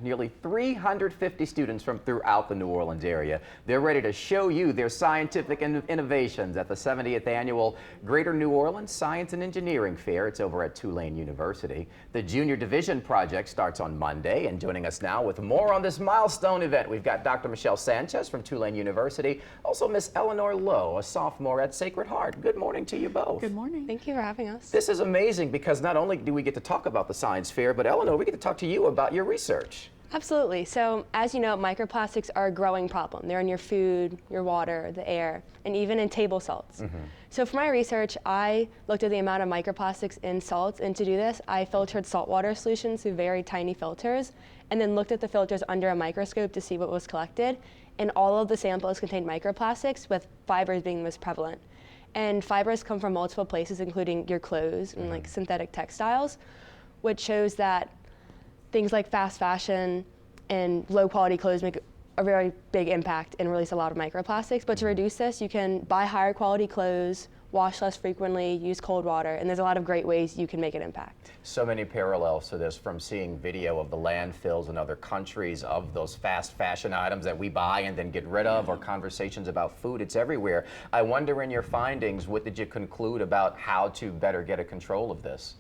Nearly 350 students from throughout the New Orleans area. They're ready to show you their scientific innovations at the 70th Annual Greater New Orleans Science and Engineering Fair. It's over at Tulane University. The Junior Division project starts on Monday, and joining us now with more on this milestone event, we've got Dr. Michelle Sanchez from Tulane University, also Miss Eleanor Lowe, a sophomore at Sacred Heart. Good morning to you both. Good morning. Thank you for having us. This is amazing because not only do we get to talk about the science fair, but Eleanor, we get to talk to you about your research. Absolutely. So as you know, microplastics are a growing problem. They're in your food, your water, the air, and even in table salts. So for my research, I looked at the amount of microplastics in salts, and to do this, I filtered saltwater solutions through very tiny filters, and then looked at the filters under a microscope to see what was collected. And all of the samples contained microplastics, with fibers being the most prevalent. And fibers come from multiple places, including your clothes and like synthetic textiles, which shows that things like fast fashion and low quality clothes make a very big impact and release a lot of microplastics. But to reduce this, you can buy higher quality clothes, wash less frequently, use cold water, and there's a lot of great ways you can make an impact. So many parallels to this, from seeing video of the landfills in other countries of those fast fashion items that we buy and then get rid of, or conversations about food. It's everywhere. I wonder, in your findings, what did you conclude about how to better get a control of this?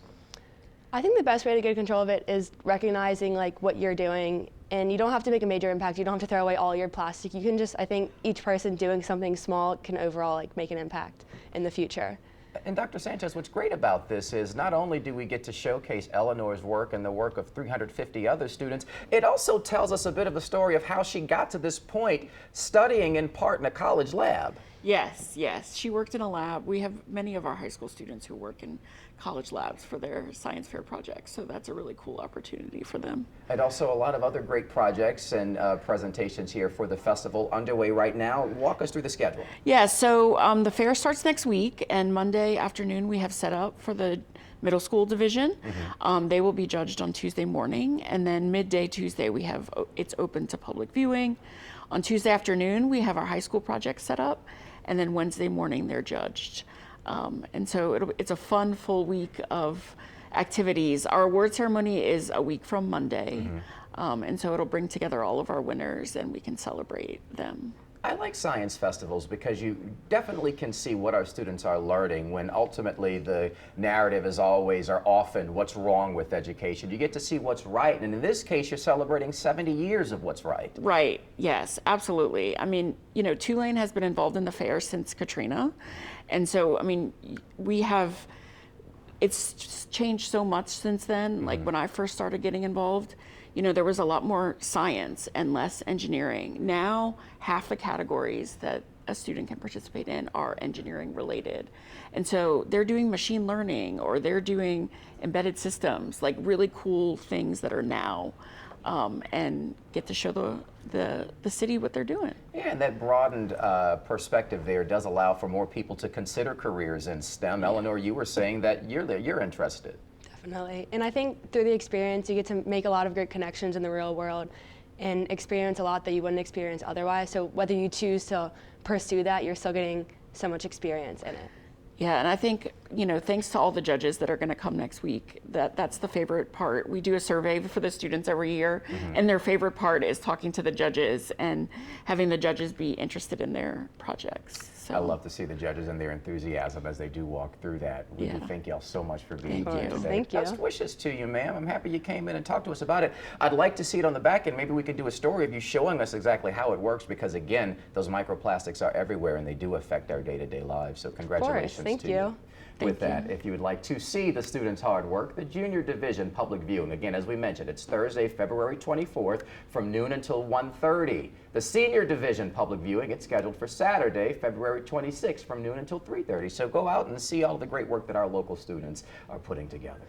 I think the best way to get control of it is recognizing like what you're doing, and you don't have to make a major impact. You don't have to throw away all your plastic. You can just, I think each person doing something small can overall like make an impact in the future. And Dr. Sanchez, what's great about this is not only do we get to showcase Eleanor's work and the work of 350 other students, it also tells us a bit of the story of how she got to this point, studying in part in a college lab. Yes, yes. She worked in a lab. We have many of our high school students who work in college labs for their science fair projects, so that's a really cool opportunity for them. And also a lot of other great projects and presentations here for the festival underway right now. Walk us through the schedule. Yeah, so the fair starts next week, and Monday afternoon we have set up for the middle school division. They will be judged on Tuesday morning, and then midday Tuesday it's open to public viewing. On Tuesday afternoon we have our high school project set up, and then Wednesday morning they're judged. And so it's a fun full week of activities. Our award ceremony is a week from Monday, and so it'll bring together all of our winners and we can celebrate them. I like science festivals because you definitely can see what our students are learning, when ultimately the narrative is always, or often, what's wrong with education. You get to see what's right, and in this case you're celebrating 70 years of what's right. Right, yes, absolutely. I mean, you know, Tulane has been involved in the fair since Katrina, and so, I mean, it's changed so much since then. Like when I first started getting involved, you know, there was a lot more science and less engineering. Now, half the categories that a student can participate in are engineering related. And so they're doing machine learning, or they're doing embedded systems, like really cool things that are now, and get to show the city what they're doing. Yeah, and that broadened perspective there does allow for more people to consider careers in STEM. Eleanor, you were saying that you're interested. Definitely. And I think through the experience, you get to make a lot of great connections in the real world and experience a lot that you wouldn't experience otherwise. So whether you choose to pursue that, you're still getting so much experience in it. Yeah, and I think, you know, thanks to all the judges that are going to come next week, that's the favorite part. We do a survey for the students every year, and their favorite part is talking to the judges and having the judges be interested in their projects. So, I love to see the judges and their enthusiasm as they do walk through that. We do thank y'all so much for being here today. Thank you. Best wishes to you, ma'am. I'm happy you came in and talked to us about it. I'd like to see it on the back, and maybe we could do a story of you showing us exactly how it works, because again, those microplastics are everywhere and they do affect our day-to-day lives. So congratulations. Thank you. With that, if you would like to see the students' hard work, the Junior Division public viewing, again, as we mentioned, it's Thursday, February 24th from noon until 1:30. The Senior Division public viewing, it's scheduled for Saturday, February 26th from noon until 3:30. So go out and see all the great work that our local students are putting together.